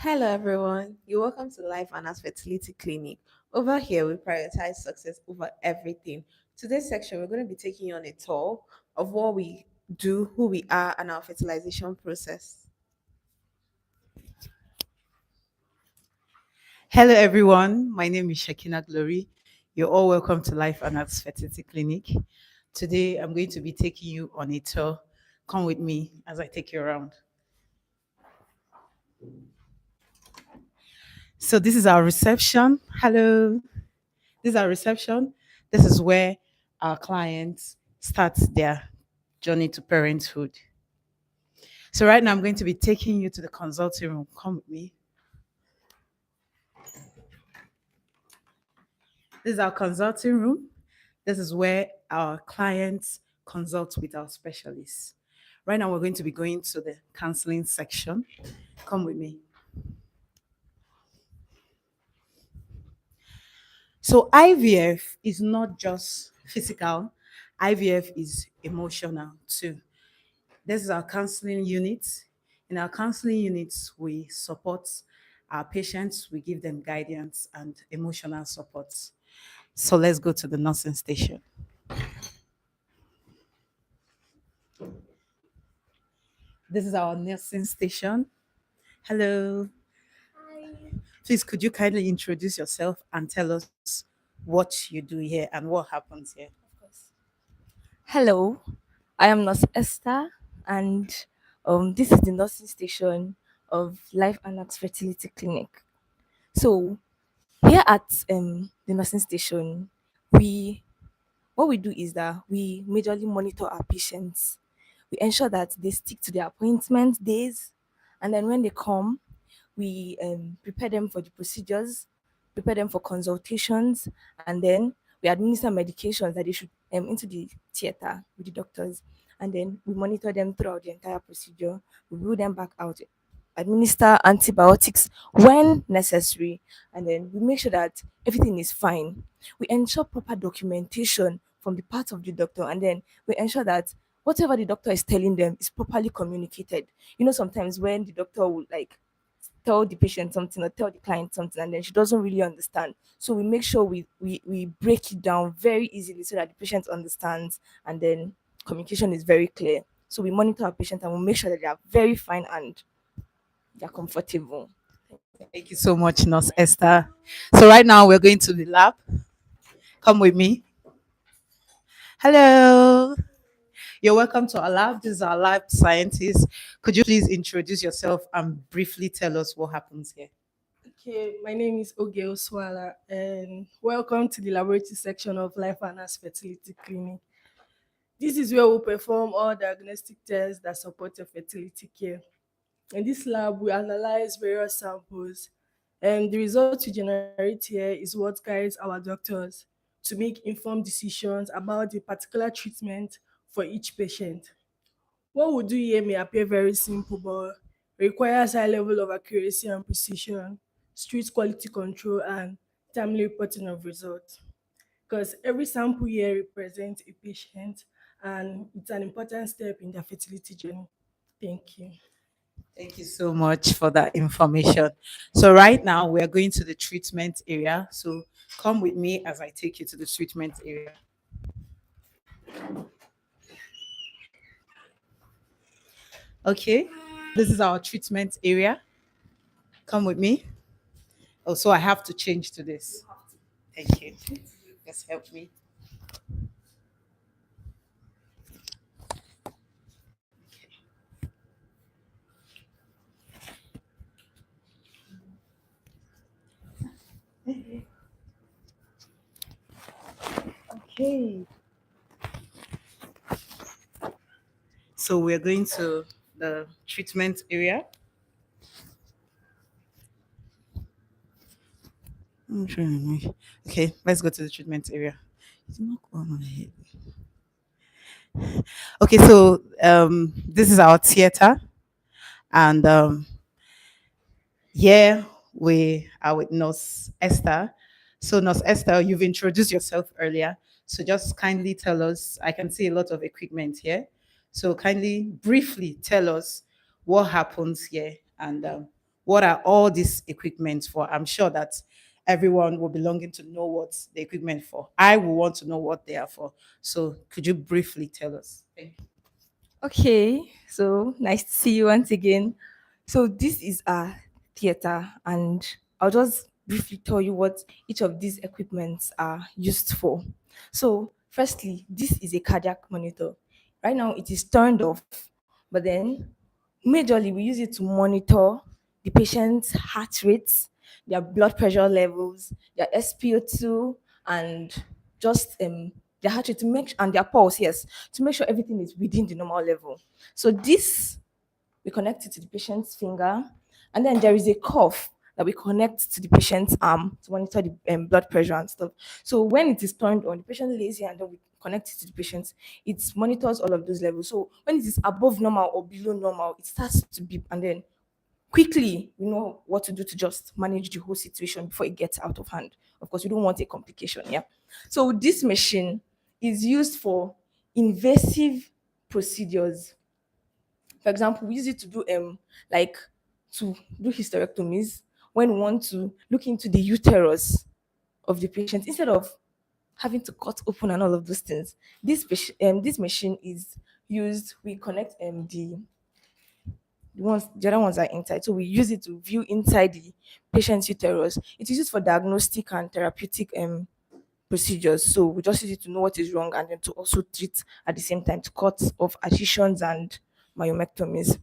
Hello, everyone. You're welcome to Lifeanax Fertility Clinic. Over here, we prioritize success over everything. Today's section, we're going to be taking you on a tour of what we do, who we are, and our fertilization process. Hello, everyone. My name is Shakina Glory. You're all welcome to Life and Arts Fertility Clinic. Today, I'm going to be taking you on a tour. Come with me as I take you around. So, this is our reception. Hello. This is our reception. This is where our clients start their journey to parenthood. So, right now, I'm going to be taking you to the consulting room. Come with me. This is our consulting room. This is where our clients consult with our specialists. Right now, we're going to be going to the counseling section. Come with me. So, IVF is not just physical, IVF is emotional too. This is our counseling unit. In our counseling units, we support our patients, we give them guidance and emotional support. So, let's go to the nursing station. This is our nursing station. Hello. Please, could you kindly introduce yourself and tell us what you do here and what happens here? Hello, I am Nurse Esther, and this is the nursing station of Lifeanax Fertility Clinic. So here at the nursing station, we what we do is that we majorly monitor our patients. We ensure that they stick to their appointment days, and then when they come, we prepare them for the procedures, prepare them for consultations, and then we administer medications that they should into the theater with the doctors, and then we monitor them throughout the entire procedure. We rule them back out, administer antibiotics when necessary, and then we make sure that everything is fine. We ensure proper documentation from the part of the doctor, and then we ensure that whatever the doctor is telling them is properly communicated. Sometimes when the doctor will like tell the patient something or tell the client something and then she doesn't really understand, so we make sure we break it down very easily so that the patient understands, and then communication is very clear. So we monitor our patient and we make sure that they are very fine and they're comfortable. Thank you so much, Nurse Esther. So, right now, we're going to the lab. Come with me. Hello. You're welcome to our lab. This is our lab scientist. Could you please introduce yourself and briefly tell us what happens here? Okay, my name is Oge Oswala, and welcome to the laboratory section of Lifeanax Fertility Clinic. This is where we perform all diagnostic tests that support your fertility care. In this lab, we analyze various samples, and the results we generate here is what guides our doctors to make informed decisions about the particular treatment for each patient. What we do here may appear very simple, but requires high level of accuracy and precision, strict quality control, and timely reporting of results. Because every sample here represents a patient, and it's an important step in their fertility journey. Thank you. Thank you so much for that information. So, right now, we are going to the treatment area. So, come with me as I take you to the treatment area. Okay, this is our treatment area. Come with me. Oh, so I have to change to this. Thank you. Just help me. Okay. So we're going to the treatment area. Okay, let's go to the treatment area. It's not going on my head. Okay, so this is our theater, and here we are with Nurse Esther. So, Nurse Esther, you've introduced yourself earlier. So, just kindly tell us. I can see a lot of equipment here. So, kindly, briefly tell us what happens here and what are all these equipment for? I'm sure that everyone will be longing to know what the equipment for. I will want to know what they are for. So could you briefly tell us? Thank you. Okay, so nice to see you once again. So this is a theater, and I'll just briefly tell you what each of these equipments are used for. So, firstly, this is a cardiac monitor. Right now, it is turned off, but then majorly we use it to monitor the patient's heart rates, their blood pressure levels, their SpO2, and just their heart rate to make and their pulse, yes, to make sure everything is within the normal level. So this we connect it to the patient's finger, and then there is a cuff that we connect to the patient's arm to monitor the blood pressure and stuff. So when it is turned on, the patient lays here and then we connect it to the patient. It monitors all of those levels. So when it is above normal or below normal, it starts to beep, and then quickly we know what to do to just manage the whole situation before it gets out of hand. Of course, we don't want a complication. Yeah. So this machine is used for invasive procedures. For example, we use it to do like to do hysterectomies when we want to look into the uterus of the patient instead of having to cut open and all of those things. This machine is used. We connect the other ones are inside. So we use it to view inside the patient's uterus. It is used for diagnostic and therapeutic procedures. So we just use it to know what is wrong and then to also treat at the same time to cut off adhesions and myomectomies.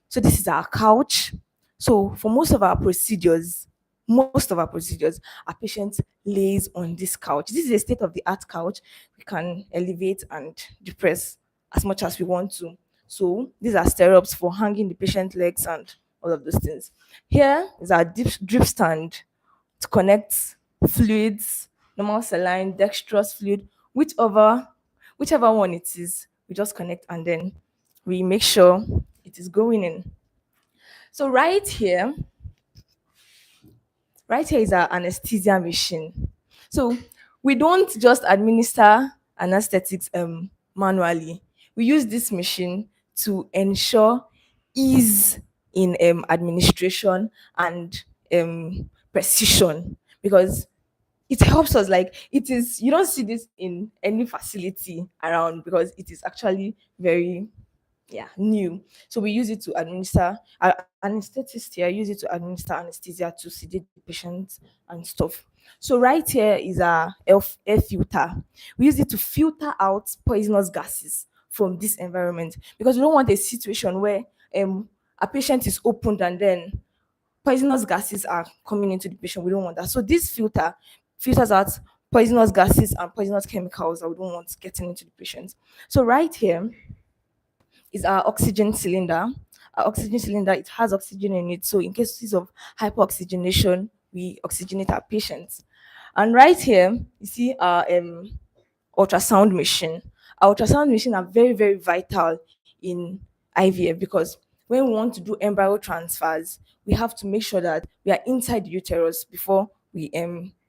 So this is our couch. So for most of our procedures, our patient lays on this couch. This is a state of the art couch. We can elevate and depress as much as we want to. So these are stirrups for hanging the patient legs and all of those things. Here is our drip stand to connect fluids, normal saline, dextrose fluid, whichever one it is. We just connect and then we make sure it is going in. So right here is our anesthesia machine. So we don't just administer anesthetics manually. We use this machine to ensure ease in administration and precision, because it helps us. Like, it is, you don't see this in any facility around because it is actually very, yeah, new. So we use it to administer anesthetist here use it to administer anesthesia to sedate the patient and stuff. So right here is our air filter. We use it to filter out poisonous gases from this environment, because we don't want a situation where a patient is opened and then poisonous gases are coming into the patient. We don't want that. So this filters out poisonous gases and poisonous chemicals that we don't want getting into the patient. So right here is our oxygen cylinder. Our oxygen cylinder, it has oxygen in it. So in cases of hyperoxygenation, we oxygenate our patients. And right here, you see our ultrasound machine. Our ultrasound machine are very, very vital in IVF, because when we want to do embryo transfers, we have to make sure that we are inside the uterus before we